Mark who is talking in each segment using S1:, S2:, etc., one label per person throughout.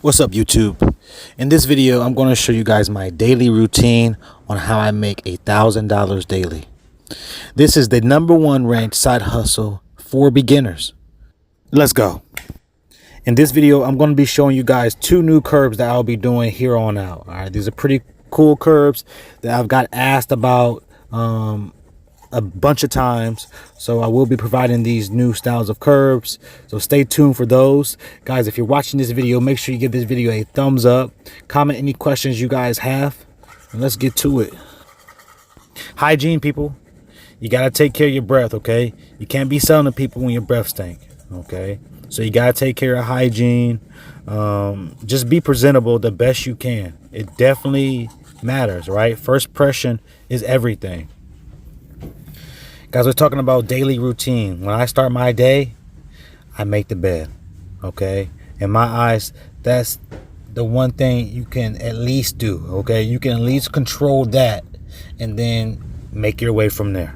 S1: What's up, YouTube? In this video, I'm going to show you guys my daily routine on how I make $1,000 daily. This is the #1 ranked side hustle for beginners. Let's go. In this video, I'm going to be showing you guys 2 new curbs that I'll be doing here on out. All right, these are pretty cool curbs that I've got asked about a bunch of times, so I will be providing these new styles of curbs, so stay tuned for those. Guys, if you're watching this video, make sure you give this video a thumbs up, comment any questions you guys have, and let's get to it. Hygiene, people. You got to take care of your breath, okay? You can't be selling to people when your breath stink, okay? So you got to take care of hygiene. Just be presentable the best you can. It definitely matters, right? First impression is everything. Guys, we're talking about daily routine. When I start my day, I make the bed, okay? In my eyes, that's the one thing you can at least do, okay? You can at least control that and then make your way from there.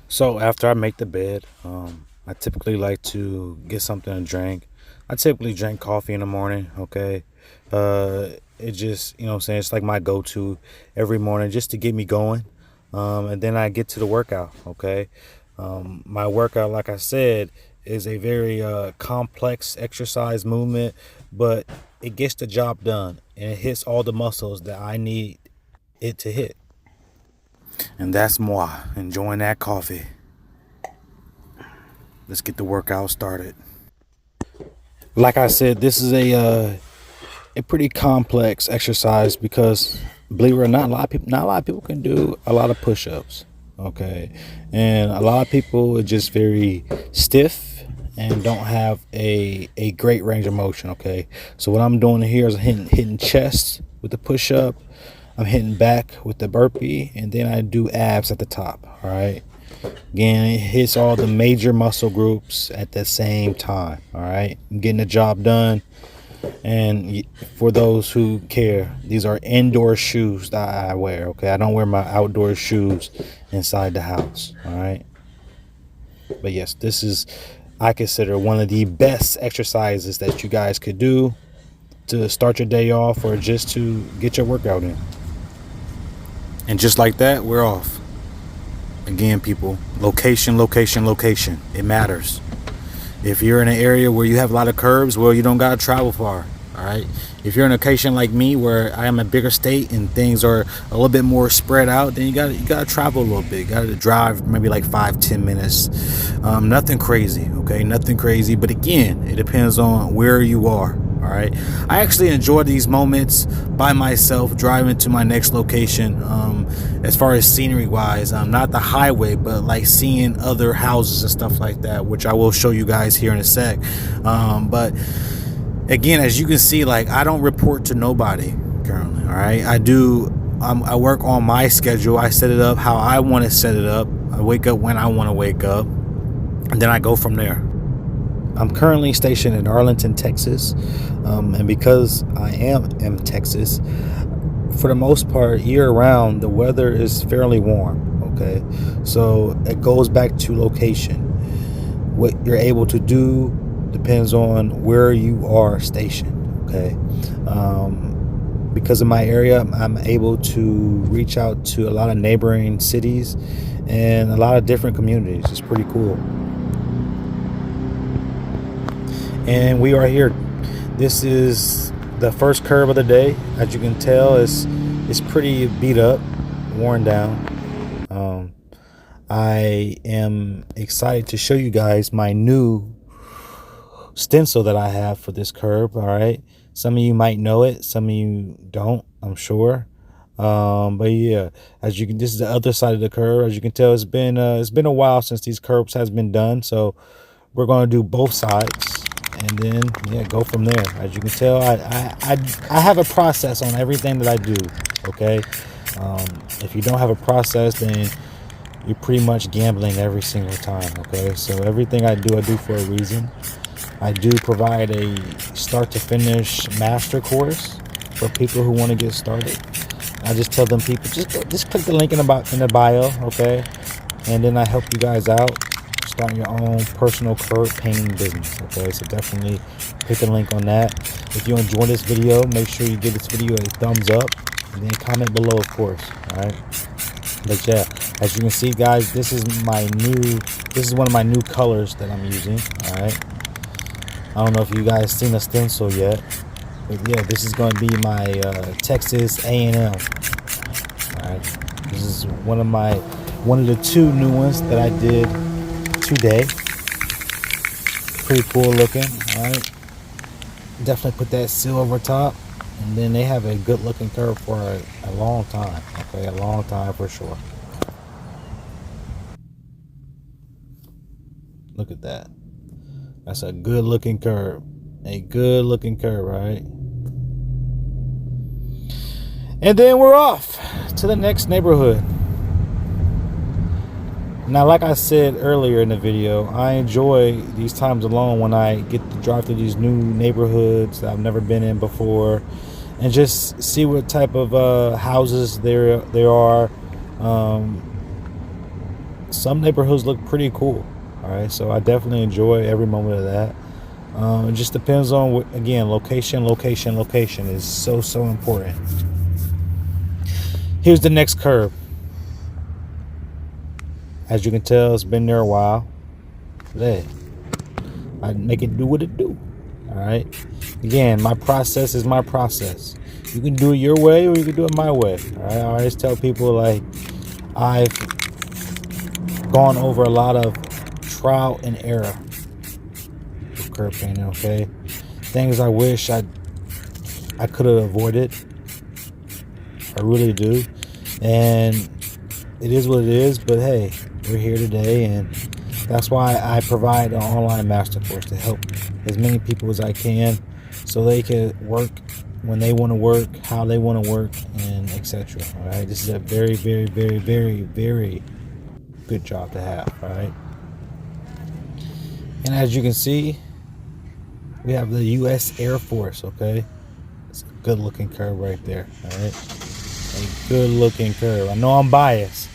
S1: So after I make the bed, I typically like to get something to drink. I typically drink coffee in the morning, okay? It just, you know what I'm saying, it's like my go-to every morning just to get me going. And then I get to the workout, okay? My workout, like I said, is a very complex exercise movement, but it gets the job done and it hits all the muscles that I need it to hit. And that's moi, enjoying that coffee. Let's get the workout started. Like I said, this is a pretty complex exercise because, believe it or not, not a lot of people can do a lot of push-ups, okay? And a lot of people are just very stiff and don't have a great range of motion, okay? So what I'm doing here is hitting chest with the push-up, I'm hitting back with the burpee, and then I do abs at the top, all right? Again, it hits all the major muscle groups at the same time, all right? I'm getting the job done. And for those who care, these are indoor shoes that I wear, okay? I don't wear my outdoor shoes inside the house, all right? But yes, this is, I consider, one of the best exercises that you guys could do to start your day off or just to get your workout in. And just like that, we're off. Again, people, location, location, location. It matters. If you're in an area where you have a lot of curbs, well, you don't got to travel far, all right? If you're in a location like me where I am a bigger state and things are a little bit more spread out, then you got to travel a little bit. You got to drive maybe like 5-10 minutes. Nothing crazy, okay? Nothing crazy. But again, it depends on where you are, all right? I actually enjoy these moments by myself driving to my next location. As far as scenery wise, not the highway, but like seeing other houses and stuff like that, which I will show you guys here in a sec. But again, as you can see, like, I don't report to nobody currently, all right? I work on my schedule. I set it up how I want to set it up. I wake up when I want to wake up, and then I go from there. I'm currently stationed in Arlington, Texas, and because I am in Texas, for the most part, year-round, the weather is fairly warm, okay? So it goes back to location. What you're able to do depends on where you are stationed, okay? Because of my area, I'm able to reach out to a lot of neighboring cities and a lot of different communities. It's pretty cool. And we are here. This is the first curb of the day. As you can tell, it's pretty beat up, worn down. I am excited to show you guys my new stencil that I have for this curb, all right? Some of you might know it, some of you don't, I'm sure. But yeah, as you can, this is the other side of the curb. As you can tell, it's been a while since these curbs has been done, so we're going to do both sides. And then, yeah, go from there. As you can tell, I have a process on everything that I do, okay? If you don't have a process, then you're pretty much gambling every single time, okay? So everything I do for a reason. I do provide a start-to-finish master course for people who want to get started. I just tell them, people, just click the link in the bio, okay? And then I help you guys out. starting your own personal curb painting business. Okay, so definitely hit the link on that. If you enjoyed this video, make sure you give this video a thumbs up and then comment below, of course. All right. But yeah, as you can see, guys, this is one of my new colors that I'm using. All right. I don't know if you guys seen the stencil yet, but yeah, this is going to be my Texas A&M. All right. This is one of the two new ones that I did today. Pretty cool looking. All right. Definitely put that seal over top, and then they have a good looking curve for a long time. Okay, a long time for sure. Look at that. That's a good looking curve. A good looking curve, right? And then we're off to the next neighborhood. Now, like I said earlier in the video, I enjoy these times alone when I get to drive through these new neighborhoods that I've never been in before, and just see what type of houses there are. Some neighborhoods look pretty cool. All right, so I definitely enjoy every moment of that. It just depends on, again, location is so important. Here's the next curb. As you can tell, it's been there a while. Hey, I make it do what it do. All right. Again, my process is my process. You can do it your way or you can do it my way. All right. I always tell people, like, I've gone over a lot of trial and error with curb painting. Okay, things I wish I could have avoided. I really do, and it is what it is. But hey, we're here today, and that's why I provide an online master course to help as many people as I can, so they can work when they want to work, how they want to work, and etc. All right, this is a very good job to have. All right, and as you can see, we have the U.S. Air Force. Okay, it's a good looking curve right there. All right, a good looking curve. I know I'm biased.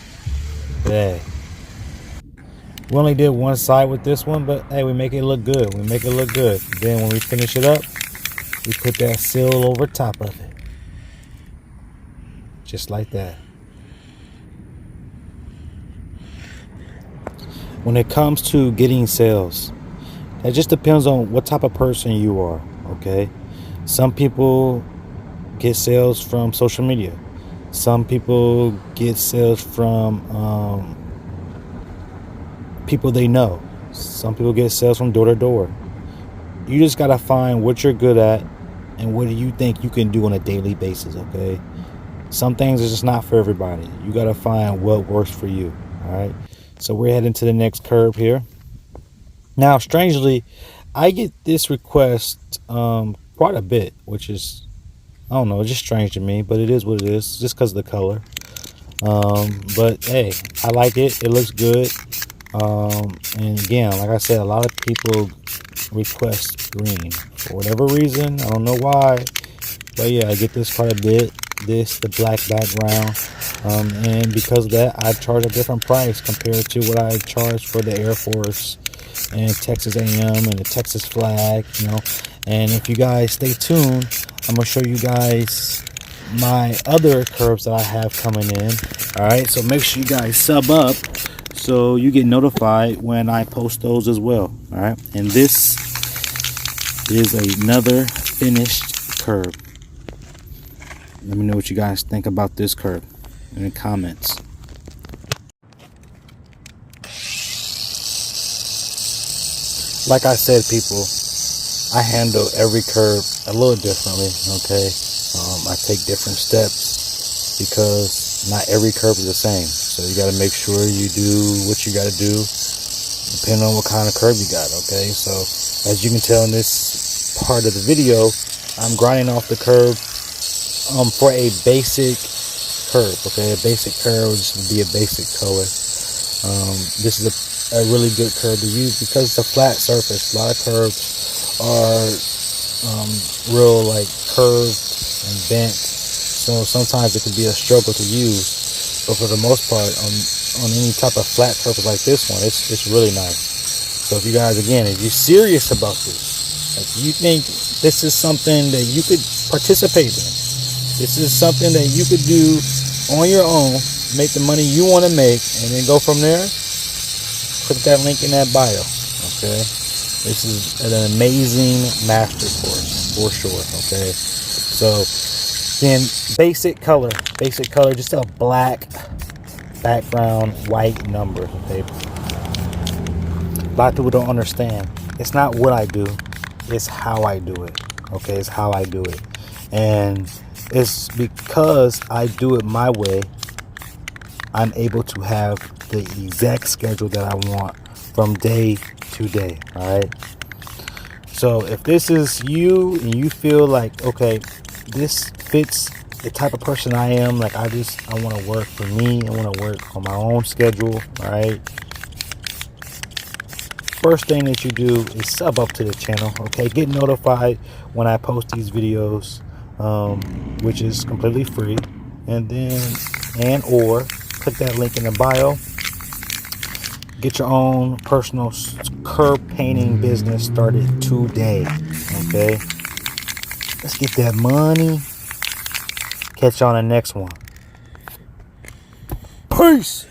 S1: Hey, we only did one side with this one, but hey, we make it look good. We make it look good. Then when we finish it up, we put that seal over top of it. Just like that. When it comes to getting sales, it just depends on what type of person you are, okay? Some people get sales from social media. Some people get sales from people they know. Some people get sales from door to door. You just got to find what you're good at and what do you think you can do on a daily basis, okay? Some things are just not for everybody. You got to find what works for you, all right? So we're heading to the next curb here. Now, strangely, I get this request quite a bit, which is, I don't know, it's just strange to me, but it is what it is, just because of the color. But hey, I like it. It looks good. And again, like I said, a lot of people request green for whatever reason. I don't know why, but yeah, I get this quite a bit. The black background, and because of that, I charge a different price compared to what I charge for the Air Force and Texas A&M and the Texas flag, you know. And if you guys stay tuned, I'm gonna show you guys my other curves that I have coming in. All right, so make sure you guys sub up so you get notified when I post those as well. All right, and this is another finished curve. Let me know what you guys think about this curve in the comments. Like I said, people, I handle every curve a little differently, okay? I take different steps because not every curve is the same. So you got to make sure you do what you got to do depending on what kind of curve you got, okay? So as you can tell in this part of the video, I'm grinding off the curve for a basic curve, okay? A basic curve would just be a basic color. This is a really good curve to use because it's a flat surface. A lot of curves are real like curved and bent, so sometimes it can be a struggle to use. But for the most part, on any type of flat surface like this one, it's really nice. So if you guys, again, if you're serious about this, if you think this is something that you could participate in, this is something that you could do on your own, make the money you want to make, and then go from there, click that link in that bio. Okay, this is an amazing master course for sure. Okay, so then basic color, just a black background, white numbers. Okay, a lot of people don't understand. It's not what I do, it's how I do it. Okay, it's how I do it, and it's because I do it my way, I'm able to have the exact schedule that I want from day to day. All right. So if this is you and you feel like, okay, this fits the type of person I am, like I want to work for me, I want to work on my own schedule. All right. First thing that you do is sub up to the channel. Okay. Get notified when I post these videos, which is completely free. And then, or click that link in the bio. Get your own personal curb painting business started today. Okay, let's get that money. Catch you on the next one. Peace.